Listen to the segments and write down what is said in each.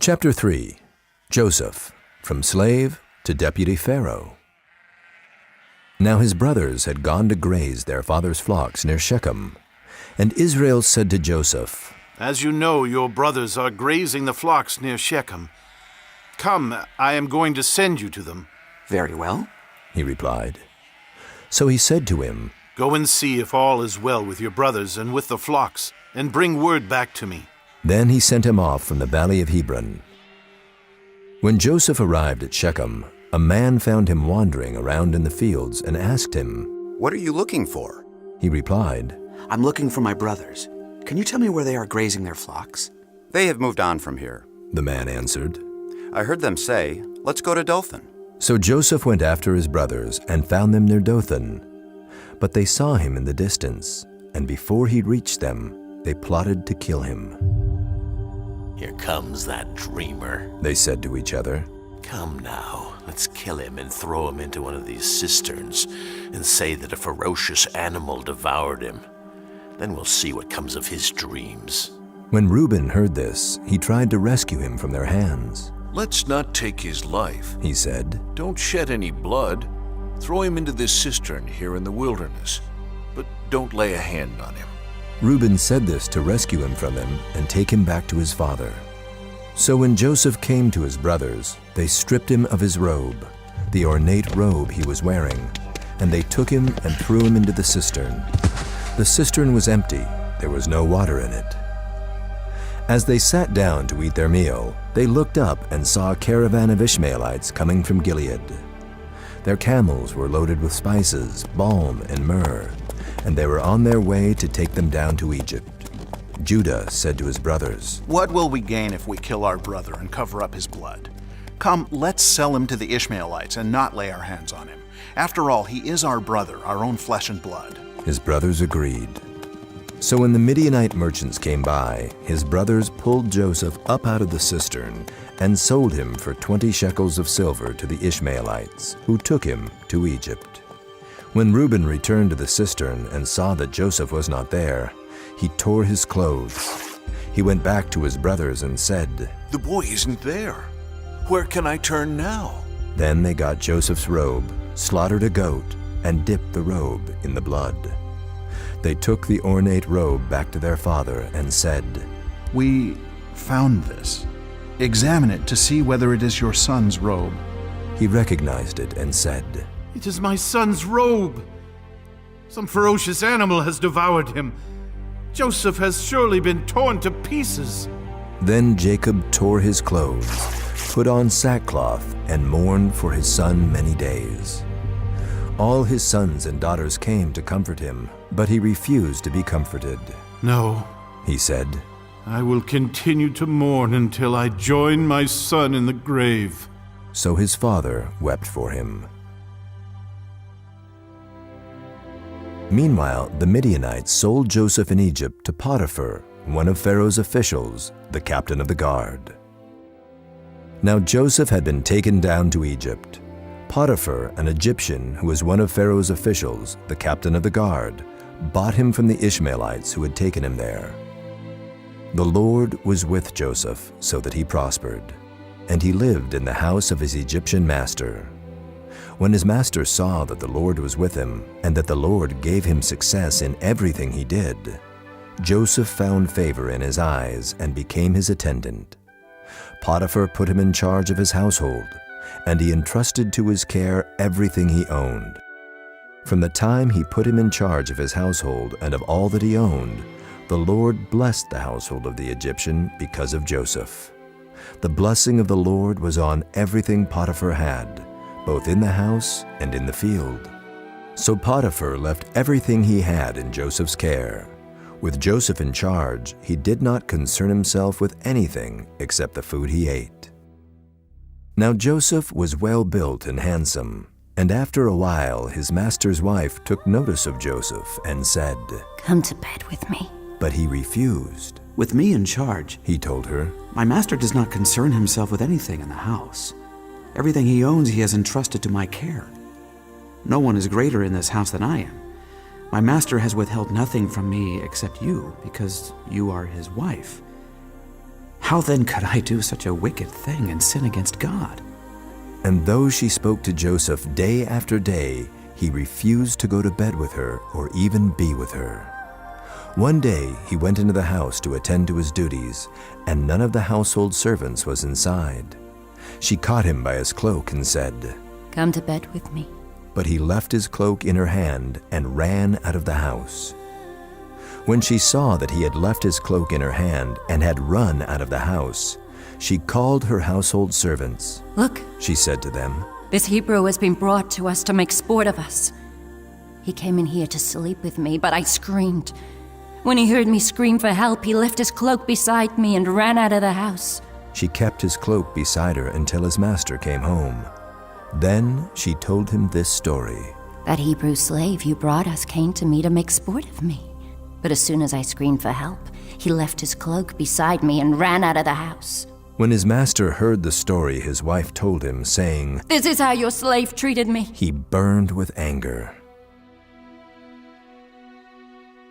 Chapter 3. Joseph, from slave to deputy Pharaoh. Now his brothers had gone to graze their father's flocks near Shechem. And Israel said to Joseph, "As you know, your brothers are grazing the flocks near Shechem. Come, I am going to send you to them." "Very well," he replied. So he said to him, "Go and see if all is well with your brothers and with the flocks, and bring word back to me." Then he sent him off from the valley of Hebron. When Joseph arrived at Shechem, a man found him wandering around in the fields and asked him, "What are you looking for?" He replied, "I'm looking for my brothers. Can you tell me where they are grazing their flocks?" "They have moved on from here." The man answered. "I heard them say, 'Let's go to Dothan.'" So Joseph went after his brothers and found them near Dothan. But they saw him in the distance, and before he reached them, they plotted to kill him. "Here comes that dreamer," they said to each other. "Come now, let's kill him and throw him into one of these cisterns and say that a ferocious animal devoured him. Then we'll see what comes of his dreams." When Reuben heard this, he tried to rescue him from their hands. "Let's not take his life," he said. "Don't shed any blood. Throw him into this cistern here in the wilderness, but don't lay a hand on him." Reuben said this to rescue him from them and take him back to his father. So when Joseph came to his brothers, they stripped him of his robe, the ornate robe he was wearing, and they took him and threw him into the cistern. The cistern was empty, there was no water in it. As they sat down to eat their meal, they looked up and saw a caravan of Ishmaelites coming from Gilead. Their camels were loaded with spices, balm, and myrrh, and they were on their way to take them down to Egypt. Judah said to his brothers, "What will we gain if we kill our brother and cover up his blood? Come, let's sell him to the Ishmaelites and not lay our hands on him. After all, he is our brother, our own flesh and blood." His brothers agreed. So when the Midianite merchants came by, his brothers pulled Joseph up out of the cistern and sold him for 20 shekels of silver to the Ishmaelites, who took him to Egypt. When Reuben returned to the cistern and saw that Joseph was not there, he tore his clothes. He went back to his brothers and said, "The boy isn't there. Where can I turn now?" Then they got Joseph's robe, slaughtered a goat, and dipped the robe in the blood. They took the ornate robe back to their father and said, "We found this. Examine it to see whether it is your son's robe." He recognized it and said, "It is my son's robe. Some ferocious animal has devoured him. Joseph has surely been torn to pieces." Then Jacob tore his clothes, put on sackcloth, and mourned for his son many days. All his sons and daughters came to comfort him, but he refused to be comforted. "No," he said, "I will continue to mourn until I join my son in the grave." So his father wept for him. Meanwhile, the Midianites sold Joseph in Egypt to Potiphar, one of Pharaoh's officials, the captain of the guard. Now Joseph had been taken down to Egypt. Potiphar, an Egyptian who was one of Pharaoh's officials, the captain of the guard, bought him from the Ishmaelites who had taken him there. The Lord was with Joseph so that he prospered, and he lived in the house of his Egyptian master. When his master saw that the Lord was with him, and that the Lord gave him success in everything he did, Joseph found favor in his eyes and became his attendant. Potiphar put him in charge of his household, and he entrusted to his care everything he owned. From the time he put him in charge of his household and of all that he owned, the Lord blessed the household of the Egyptian because of Joseph. The blessing of the Lord was on everything Potiphar had, both in the house and in the field. So Potiphar left everything he had in Joseph's care. With Joseph in charge, he did not concern himself with anything except the food he ate. Now Joseph was well built and handsome, and after a while his master's wife took notice of Joseph and said, "Come to bed with me." But he refused. "With me in charge," he told her, "my master does not concern himself with anything in the house. Everything he owns he has entrusted to my care. No one is greater in this house than I am. My master has withheld nothing from me except you, because you are his wife. How then could I do such a wicked thing and sin against God? And though she spoke to Joseph day after day, he refused to go to bed with her or even be with her. One day he went into the house to attend to his duties, and none of the household servants was inside. She caught him by his cloak and said, Come to bed with me. but he left his cloak in her hand and ran out of the house. When she saw that he had left his cloak in her hand and had run out of the house, she called her household servants. Look, She said to them, this Hebrew has been brought to us to make sport of us. He came in here to sleep with me, but I screamed. When he heard me scream for help, he left his cloak beside me and ran out of the house. She kept his cloak beside her until his master came home. Then she told him this story. That Hebrew slave you brought us came to me to make sport of me. But as soon as I screamed for help, he left his cloak beside me and ran out of the house. When his master heard the story his wife told him, saying, This is how your slave treated me. he burned with anger.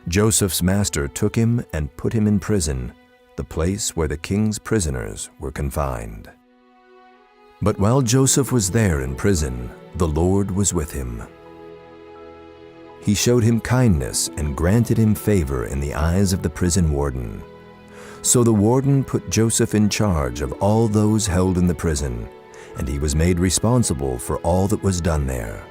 Joseph's master took him and put him in prison, the place where the king's prisoners were confined. But while Joseph was there in prison, the Lord was with him. He showed him kindness and granted him favor in the eyes of the prison warden. So the warden put Joseph in charge of all those held in the prison, and he was made responsible for all that was done there.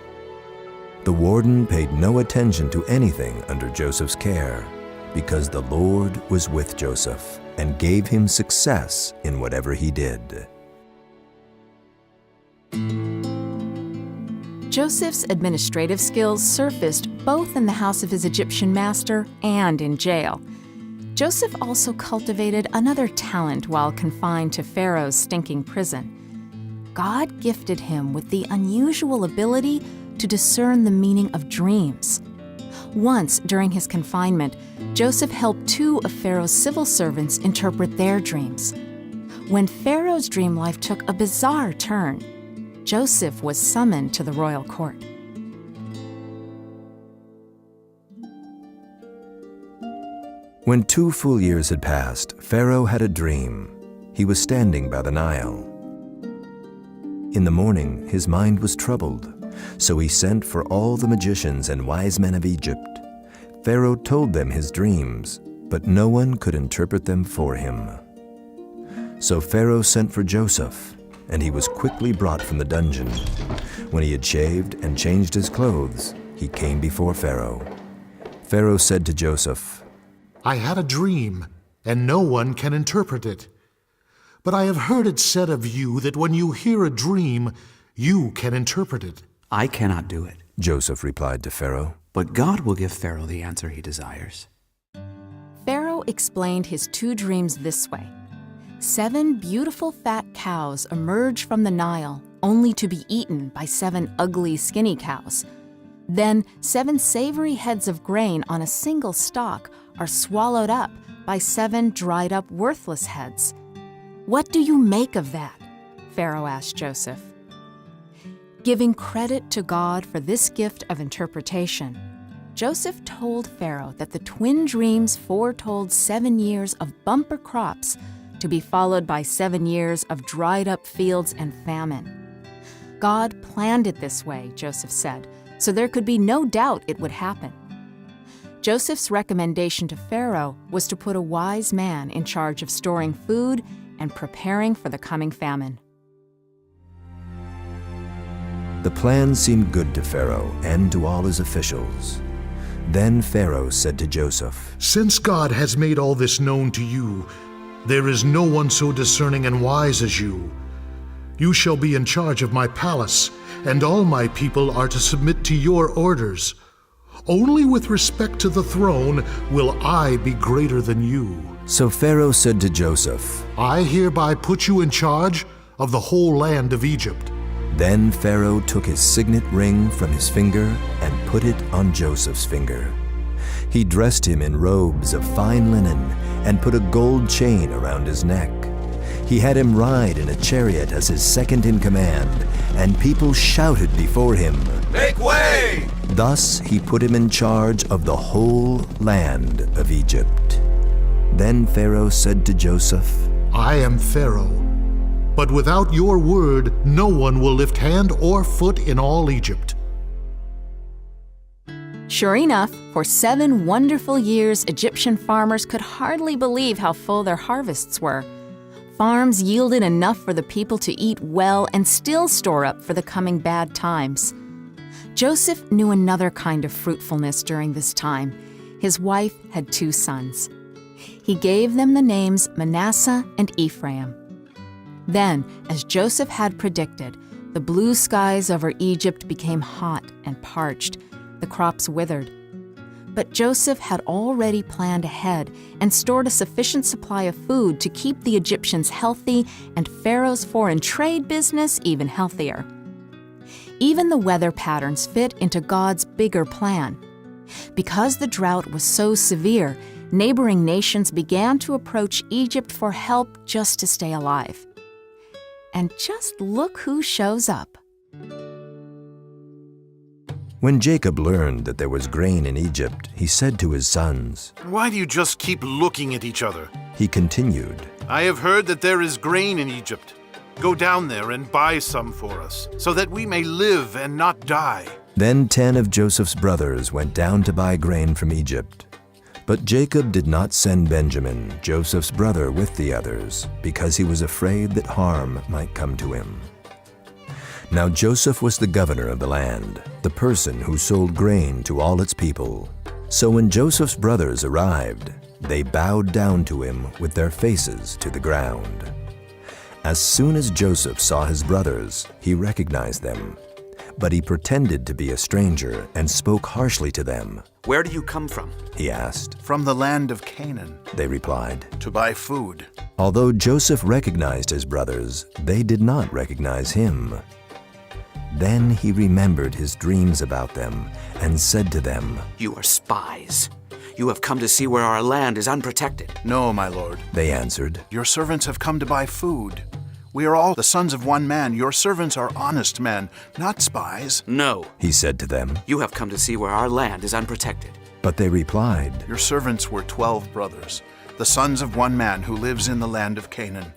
The warden paid no attention to anything under Joseph's care, because the Lord was with Joseph and gave him success in whatever he did. Joseph's administrative skills surfaced both in the house of his Egyptian master and in jail. Joseph also cultivated another talent while confined to Pharaoh's stinking prison. God gifted him with the unusual ability to discern the meaning of dreams. Once, during his confinement, Joseph helped two of Pharaoh's civil servants interpret their dreams. When Pharaoh's dream life took a bizarre turn, Joseph was summoned to the royal court. When 2 full years had passed, Pharaoh had a dream. He was standing by the Nile. In the morning, his mind was troubled, so he sent for all the magicians and wise men of Egypt. Pharaoh told them his dreams, but no one could interpret them for him. So Pharaoh sent for Joseph, and he was quickly brought from the dungeon. When he had shaved and changed his clothes, he came before Pharaoh. Pharaoh said to Joseph, I had a dream, and no one can interpret it. But I have heard it said of you that when you hear a dream, you can interpret it. I cannot do it. Joseph replied to Pharaoh. But God will give Pharaoh the answer he desires. Pharaoh explained his two dreams this way. 7 beautiful fat cows emerge from the Nile, only to be eaten by 7 ugly skinny cows. Then 7 savory heads of grain on a single stalk are swallowed up by 7 dried up worthless heads. What do you make of that? Pharaoh asked Joseph. Giving credit to God for this gift of interpretation, Joseph told Pharaoh that the twin dreams foretold 7 years of bumper crops to be followed by 7 years of dried up fields and famine. God planned it this way, Joseph said, so there could be no doubt it would happen. Joseph's recommendation to Pharaoh was to put a wise man in charge of storing food and preparing for the coming famine. The plan seemed good to Pharaoh and to all his officials. Then Pharaoh said to Joseph, Since God has made all this known to you, there is no one so discerning and wise as you. You shall be in charge of my palace, and all my people are to submit to your orders. Only with respect to the throne will I be greater than you. So Pharaoh said to Joseph, I hereby put you in charge of the whole land of Egypt. Then Pharaoh took his signet ring from his finger and put it on Joseph's finger. He dressed him in robes of fine linen and put a gold chain around his neck. He had him ride in a chariot as his second in command, and people shouted before him, Make way! Thus he put him in charge of the whole land of Egypt. Then Pharaoh said to Joseph, I am Pharaoh. But without your word, no one will lift hand or foot in all Egypt." Sure enough, for 7 wonderful years, Egyptian farmers could hardly believe how full their harvests were. Farms yielded enough for the people to eat well and still store up for the coming bad times. Joseph knew another kind of fruitfulness during this time. His wife had 2 sons. He gave them the names Manasseh and Ephraim. Then, as Joseph had predicted, the blue skies over Egypt became hot and parched. The crops withered. But Joseph had already planned ahead and stored a sufficient supply of food to keep the Egyptians healthy and Pharaoh's foreign trade business even healthier. Even the weather patterns fit into God's bigger plan. Because the drought was so severe, neighboring nations began to approach Egypt for help just to stay alive. And just look who shows up. When Jacob learned that there was grain in Egypt, he said to his sons, Why do you just keep looking at each other? He continued, I have heard that there is grain in Egypt. Go down there and buy some for us, so that we may live and not die. Then 10 of Joseph's brothers went down to buy grain from Egypt. But Jacob did not send Benjamin, Joseph's brother, with the others, because he was afraid that harm might come to him. Now Joseph was the governor of the land, the person who sold grain to all its people. So when Joseph's brothers arrived, they bowed down to him with their faces to the ground. As soon as Joseph saw his brothers, he recognized them. But he pretended to be a stranger and spoke harshly to them. Where do you come from? He asked. From the land of Canaan, They replied. to buy food. Although Joseph recognized his brothers, they did not recognize him. Then he remembered his dreams about them and said to them, You are spies. You have come to see where our land is unprotected. No, my lord. They answered, Your servants have come to buy food. We are all the sons of one man. Your servants are honest men, not spies. No, he said to them. you have come to see where our land is unprotected. But they replied, Your servants were 12 brothers, the sons of one man who lives in the land of Canaan.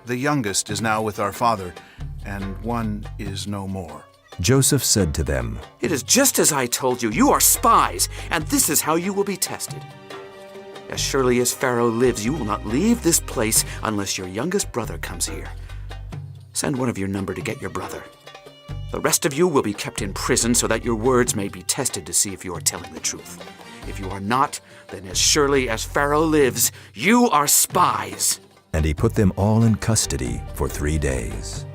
The youngest is now with our father, and one is no more. Joseph said to them, It is just as I told you. You are spies, and this is how you will be tested. As surely as Pharaoh lives, you will not leave this place unless your youngest brother comes here. Send one of your number to get your brother. The rest of you will be kept in prison so that your words may be tested to see if you are telling the truth. If you are not, then as surely as Pharaoh lives, you are spies. and he put them all in custody for 3 days.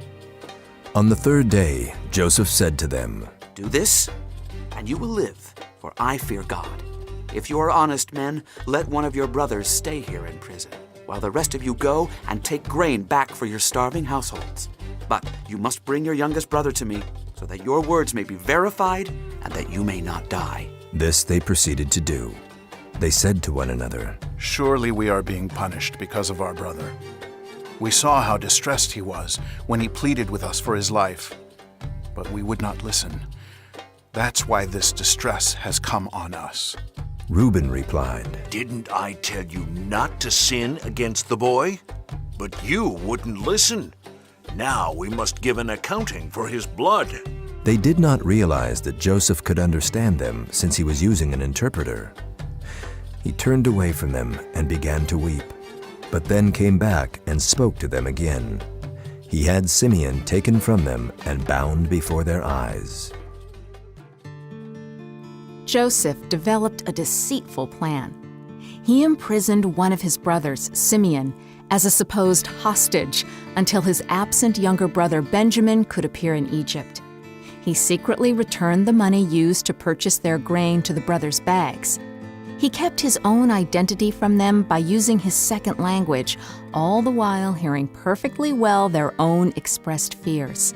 On the 3rd day, Joseph said to them, Do this, and you will live, for I fear God. If you are honest men, let one of your brothers stay here in prison, while the rest of you go and take grain back for your starving households. But you must bring your youngest brother to me, so that your words may be verified and that you may not die. This they proceeded to do. They said to one another, Surely we are being punished because of our brother. We saw how distressed he was when he pleaded with us for his life, but we would not listen. That's why this distress has come on us. Reuben replied, Didn't I tell you not to sin against the boy? But you wouldn't listen. Now we must give an accounting for his blood. They did not realize that Joseph could understand them since he was using an interpreter. He turned away from them and began to weep, but then came back and spoke to them again. He had Simeon taken from them and bound before their eyes. Joseph developed a deceitful plan. He imprisoned one of his brothers, Simeon, as a supposed hostage until his absent younger brother Benjamin could appear in Egypt. He secretly returned the money used to purchase their grain to the brothers' bags. He kept his own identity from them by using his second language, all the while hearing perfectly well their own expressed fears.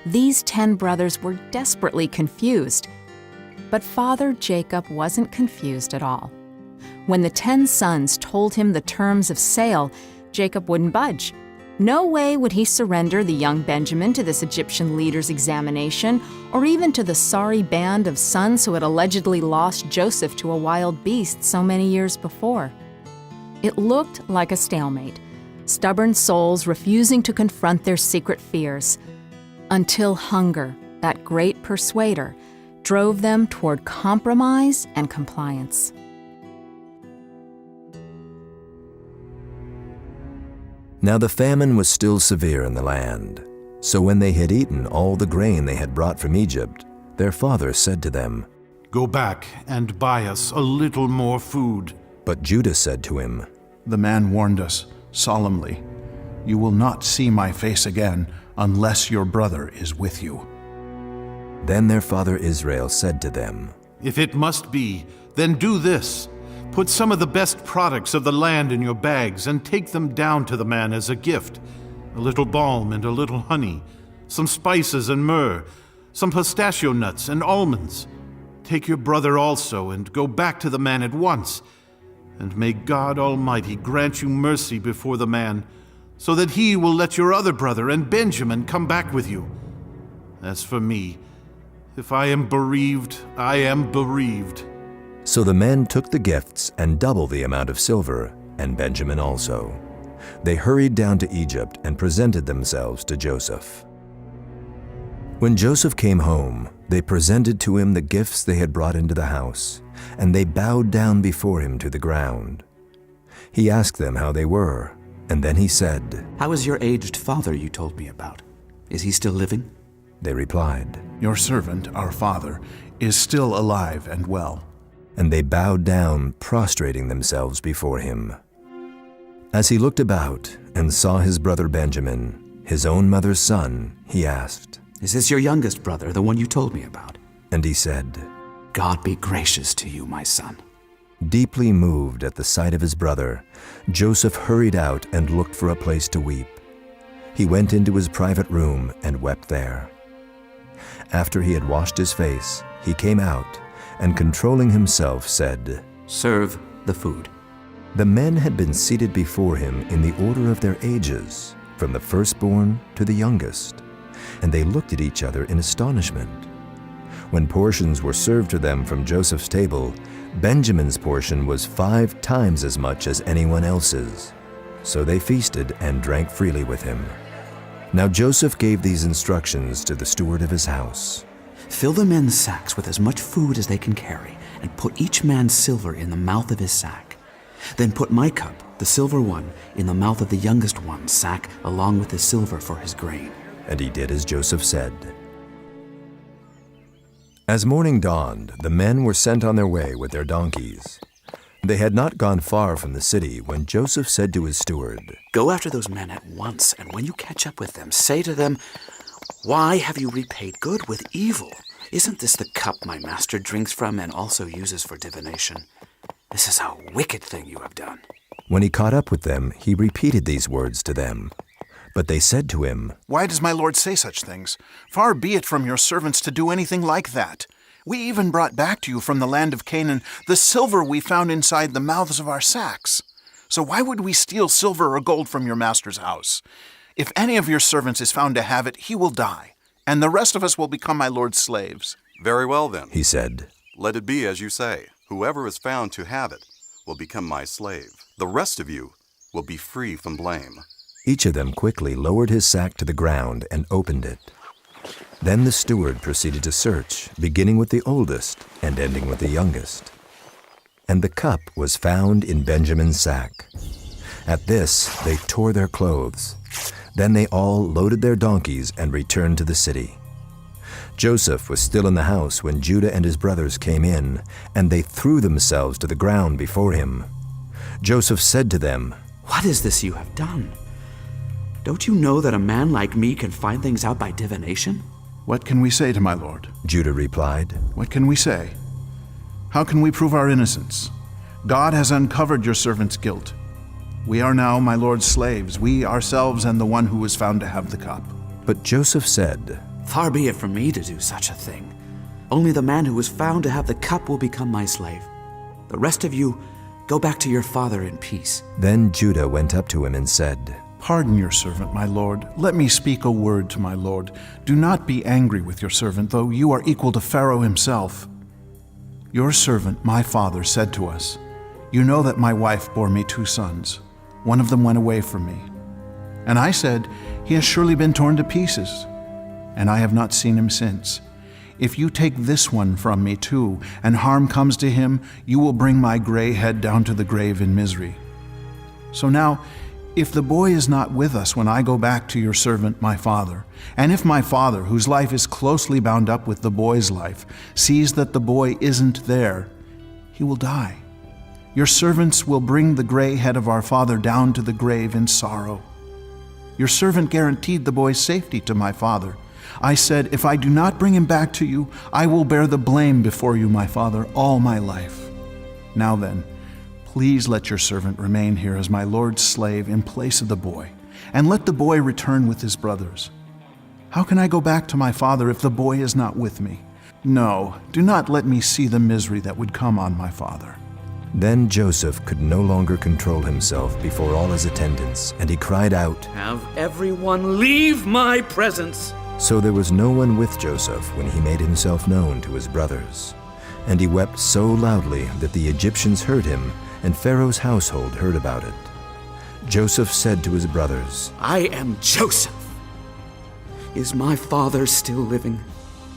These 10 brothers were desperately confused. But Father Jacob wasn't confused at all. When the 10 sons told him the terms of sale, Jacob wouldn't budge. No way would he surrender the young Benjamin to this Egyptian leader's examination, or even to the sorry band of sons who had allegedly lost Joseph to a wild beast so many years before. It looked like a stalemate, stubborn souls refusing to confront their secret fears, until hunger, that great persuader, drove them toward compromise and compliance. Now the famine was still severe in the land. So when they had eaten all the grain they had brought from Egypt, their father said to them, Go back and buy us a little more food. But Judah said to him, The man warned us solemnly, You will not see my face again unless your brother is with you. Then their father Israel said to them, If it must be, then do this. Put some of the best products of the land in your bags and take them down to the man as a gift. A little balm and a little honey, some spices and myrrh, some pistachio nuts and almonds. Take your brother also and go back to the man at once. And may God Almighty grant you mercy before the man, so that he will let your other brother and Benjamin come back with you. As for me, if I am bereaved, I am bereaved. So the men took the gifts and double the amount of silver, and Benjamin also. They hurried down to Egypt and presented themselves to Joseph. When Joseph came home, they presented to him the gifts they had brought into the house, and they bowed down before him to the ground. He asked them how they were, and then he said, How is your aged father you told me about? Is he still living? They replied, Your servant, our father, is still alive and well. And they bowed down, prostrating themselves before him. As he looked about and saw his brother Benjamin, his own mother's son, he asked, Is this your youngest brother, the one you told me about? And he said, God be gracious to you, my son. Deeply moved at the sight of his brother, Joseph hurried out and looked for a place to weep. He went into his private room and wept there. After he had washed his face, he came out, and controlling himself said, Serve the food. The men had been seated before him in the order of their ages, from the firstborn to the youngest, and they looked at each other in astonishment. When portions were served to them from Joseph's table, Benjamin's portion was 5 times as much as anyone else's. So they feasted and drank freely with him. Now Joseph gave these instructions to the steward of his house. Fill the men's sacks with as much food as they can carry, and put each man's silver in the mouth of his sack. Then put my cup, the silver one, in the mouth of the youngest one's sack, along with the silver for his grain. And he did as Joseph said. As morning dawned, the men were sent on their way with their donkeys. They had not gone far from the city when Joseph said to his steward, Go after those men at once, and when you catch up with them, say to them, Why have you repaid good with evil? Isn't this the cup my master drinks from and also uses for divination? This is a wicked thing you have done. When he caught up with them, he repeated these words to them. But they said to him, Why does my lord say such things? Far be it from your servants to do anything like that. We even brought back to you from the land of Canaan the silver we found inside the mouths of our sacks. So why would we steal silver or gold from your master's house? If any of your servants is found to have it, he will die, and the rest of us will become my lord's slaves. Very well then, he said. Let it be as you say. Whoever is found to have it will become my slave. The rest of you will be free from blame. Each of them quickly lowered his sack to the ground and opened it. Then the steward proceeded to search, beginning with the oldest and ending with the youngest. And the cup was found in Benjamin's sack. At this, they tore their clothes. Then they all loaded their donkeys and returned to the city. Joseph was still in the house when Judah and his brothers came in, and they threw themselves to the ground before him. Joseph said to them, What is this you have done? Don't you know that a man like me can find things out by divination? What can we say to my lord? Judah replied. What can we say? How can we prove our innocence? God has uncovered your servant's guilt. We are now my lord's slaves, we ourselves and the one who was found to have the cup. But Joseph said, Far be it from me to do such a thing. Only the man who was found to have the cup will become my slave. The rest of you, go back to your father in peace. Then Judah went up to him and said, Pardon your servant, my lord. Let me speak a word to my lord. Do not be angry with your servant, though you are equal to Pharaoh himself. Your servant, my father, said to us, You know that my wife bore me 2 sons. One of them went away from me, And I said, He has surely been torn to pieces, and I have not seen him since. If you take this one from me too, and harm comes to him, you will bring my gray head down to the grave in misery. So now, if the boy is not with us when I go back to your servant my father, and if my father, whose life is closely bound up with the boy's life, sees that the boy isn't there, he will die. Your servants will bring the gray head of our father down to the grave in sorrow. Your servant guaranteed the boy's safety to my father. I said, if I do not bring him back to you, I will bear the blame before you, my father, all my life. Now then, please let your servant remain here as my lord's slave in place of the boy, and let the boy return with his brothers. How can I go back to my father if the boy is not with me? No, do not let me see the misery that would come on my father." Then Joseph could no longer control himself before all his attendants, and he cried out, "Have everyone leave my presence!" So there was no one with Joseph when he made himself known to his brothers. And he wept so loudly that the Egyptians heard him, and Pharaoh's household heard about it. Joseph said to his brothers, "I am Joseph. Is my father still living?"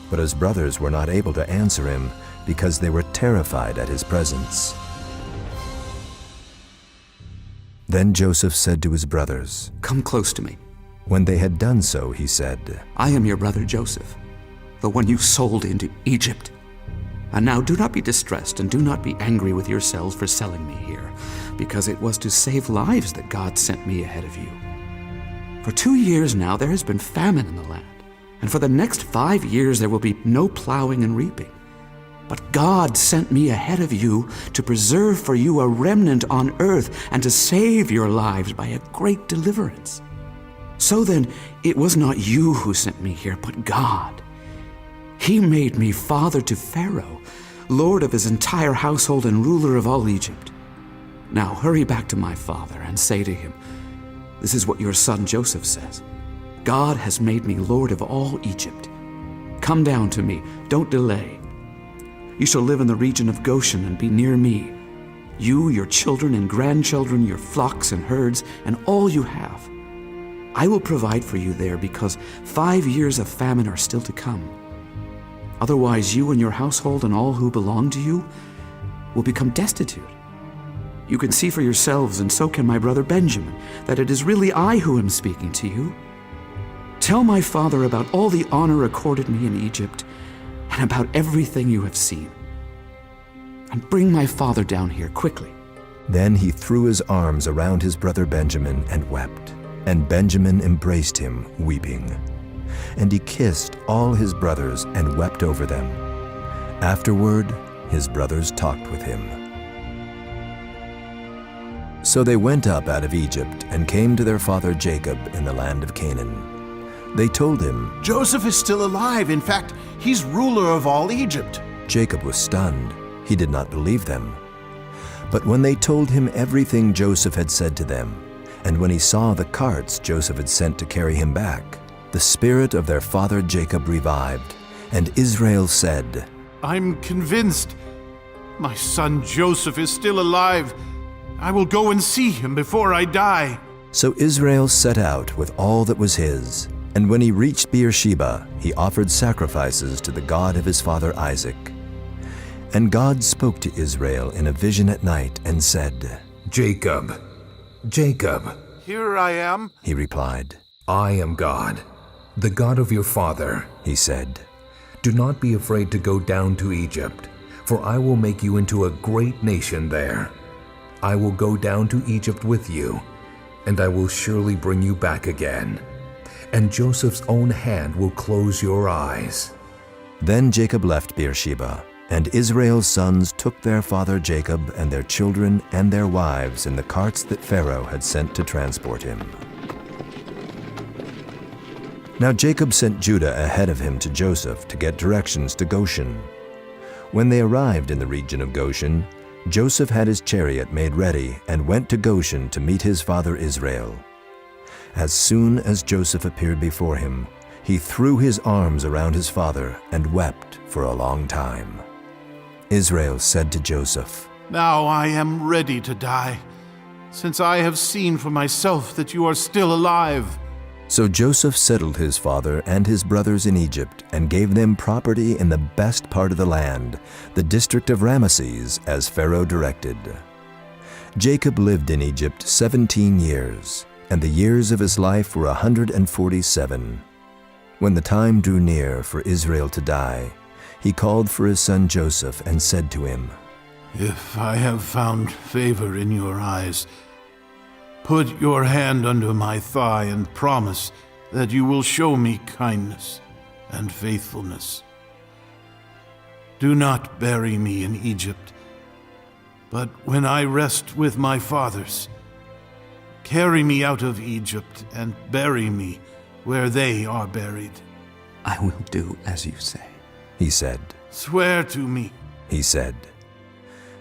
But his brothers were not able to answer him because they were terrified at his presence. Then Joseph said to his brothers, "Come close to me." When they had done so, he said, "I am your brother Joseph, the one you sold into Egypt. And now do not be distressed and do not be angry with yourselves for selling me here, because it was to save lives that God sent me ahead of you. For 2 years now there has been famine in the land, and for the next 5 years there will be no plowing and reaping. But God sent me ahead of you to preserve for you a remnant on earth and to save your lives by a great deliverance. So then, it was not you who sent me here, but God. He made me father to Pharaoh, lord of his entire household and ruler of all Egypt. Now hurry back to my father and say to him, 'This is what your son Joseph says. God has made me lord of all Egypt. Come down to me, don't delay. You shall live in the region of Goshen and be near me, you, your children and grandchildren, your flocks and herds, and all you have. I will provide for you there because 5 years of famine are still to come. Otherwise, you and your household and all who belong to you will become destitute. You can see for yourselves, and so can my brother Benjamin, that it is really I who am speaking to you. Tell my father about all the honor accorded me in Egypt and about everything you have seen. And bring my father down here quickly.' Then he threw his arms around his brother Benjamin and wept. And Benjamin embraced him, weeping. And he kissed all his brothers and wept over them. Afterward, his brothers talked with him. So they went up out of Egypt and came to their father Jacob in the land of Canaan. They told him, "Joseph is still alive. In fact, he's ruler of all Egypt." Jacob was stunned. He did not believe them. But when they told him everything Joseph had said to them, and when he saw the carts Joseph had sent to carry him back, the spirit of their father Jacob revived, and Israel said, I'm convinced my son Joseph is still alive. I will go and see him before I die." So Israel set out with all that was his, and when he reached Beersheba, he offered sacrifices to the God of his father Isaac. And God spoke to Israel in a vision at night and said, "Jacob, Jacob." "Here I am," he replied. "I am God, the God of your father," he said. "Do not be afraid to go down to Egypt, for I will make you into a great nation there. I will go down to Egypt with you, and I will surely bring you back again. And Joseph's own hand will close your eyes." Then Jacob left Beersheba, and Israel's sons took their father Jacob and their children and their wives in the carts that Pharaoh had sent to transport him. Now Jacob sent Judah ahead of him to Joseph to get directions to Goshen. When they arrived in the region of Goshen, Joseph had his chariot made ready and went to Goshen to meet his father Israel. As soon as Joseph appeared before him, he threw his arms around his father and wept for a long time. Israel said to Joseph, "Now I am ready to die. since I have seen for myself that you are still alive." So Joseph settled his father and his brothers in Egypt and gave them property in the best part of the land, the district of Ramesses, as Pharaoh directed. Jacob lived in Egypt 17 years, and the years of his life were 147. When the time drew near for Israel to die, he called for his son Joseph and said to him, "If I have found favor in your eyes, put your hand under my thigh and promise that you will show me kindness and faithfulness. Do not bury me in Egypt, but when I rest with my fathers, carry me out of Egypt and bury me where they are buried." I will do as you say, he said. "Swear to me," he said.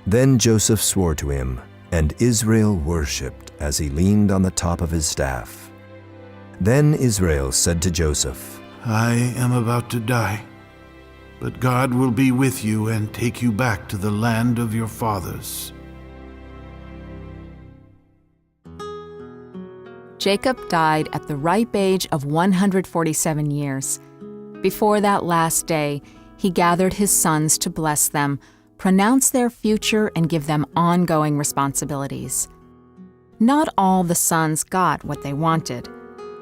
Then Joseph swore to him, and Israel worshipped as he leaned on the top of his staff. Then Israel said to Joseph, "I am about to die, but God will be with you and take you back to the land of your fathers." Jacob died at the ripe age of 147 years. Before that last day, he gathered his sons to bless them, pronounce their future, and give them ongoing responsibilities. Not all the sons got what they wanted.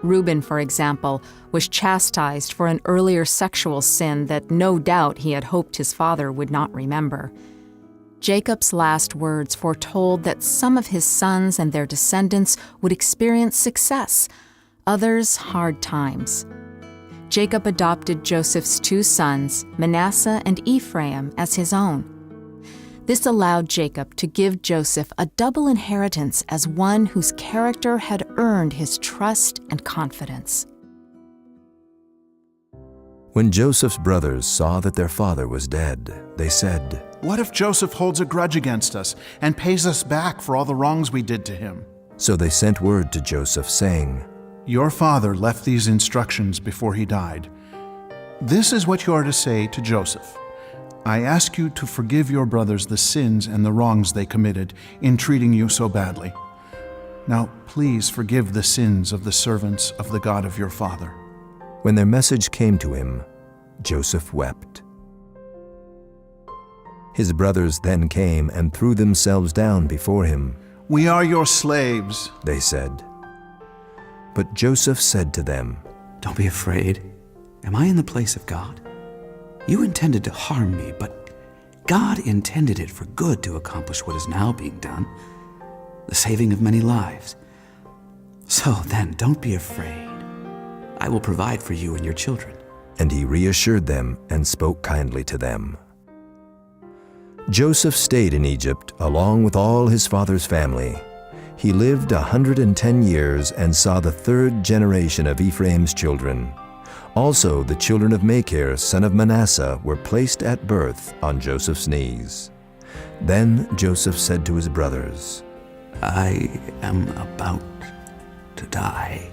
Reuben, for example, was chastised for an earlier sexual sin that no doubt he had hoped his father would not remember. Jacob's last words foretold that some of his sons and their descendants would experience success, others hard times. Jacob adopted Joseph's two sons, Manasseh and Ephraim, as his own. This allowed Jacob to give Joseph a double inheritance as one whose character had earned his trust and confidence. When Joseph's brothers saw that their father was dead, they said, What if Joseph holds a grudge against us and pays us back for all the wrongs we did to him? So they sent word to Joseph, saying, Your father left these instructions before he died. This is what you are to say to Joseph. I ask you to forgive your brothers the sins and the wrongs they committed in treating you so badly. Now please forgive the sins of the servants of the God of your father. When their message came to him, Joseph wept. His brothers then came and threw themselves down before him. We are your slaves, they said. But Joseph said to them, Don't be afraid. Am I in the place of God? You intended to harm me, but God intended it for good to accomplish what is now being done, the saving of many lives. So then, don't be afraid. I will provide for you and your children. And he reassured them and spoke kindly to them. Joseph stayed in Egypt along with all his father's family. He lived 110 years and saw the third generation of Ephraim's children. Also, the children of Machir, son of Manasseh, were placed at birth on Joseph's knees. Then Joseph said to his brothers, I am about to die,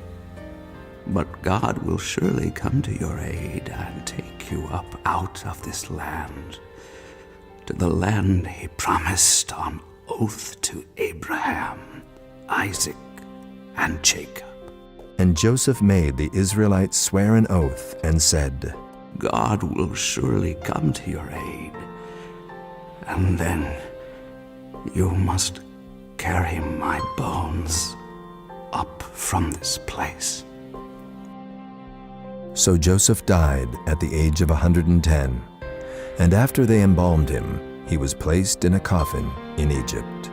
but God will surely come to your aid and take you up out of this land, to the land he promised on oath to Abraham, Isaac, and Jacob. And Joseph made the Israelites swear an oath and said, God will surely come to your aid, and then you must carry my bones up from this place. So Joseph died at the age of 110, and after they embalmed him, he was placed in a coffin in Egypt.